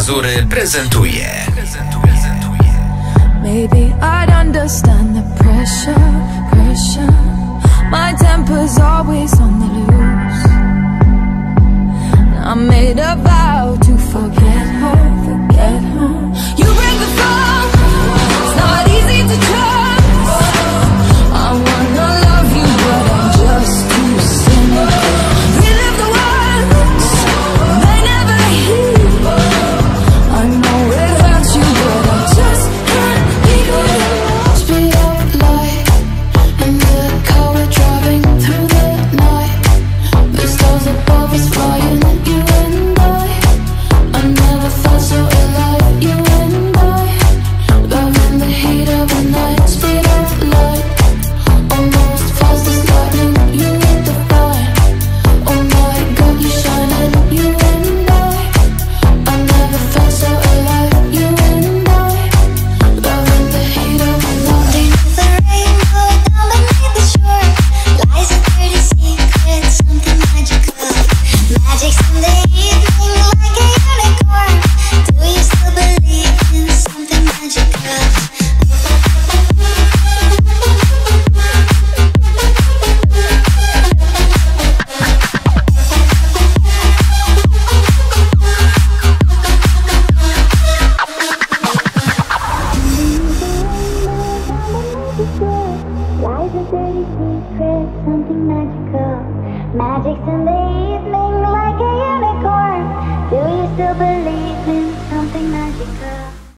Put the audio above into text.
Mazury prezentuje. Maybe I'd understand the pressure. My temper's always on the loose. I made a vow to forget her. You bring the fun, it's not easy to trust. I wanna love you, but I'm just too cynical. Relive the words, they never heal. I know it hurts you, but I just can't leave it. Speed up light, in the car we're driving through the night. The stars above us flying, you and I never felt so alive. You and I, loving the heat of the night. Speed up light, almost fast as lightning. You hit the fire, oh my God, you shining. You and I never felt so alive. You and I, loving the heat of the night. The rainbow down beneath the shore lies a dirty secret, something magical. Magic's in the evening like a unicorn. Do you still believe in something magical? Lies a dirty secret, something magical. Magic's in the evening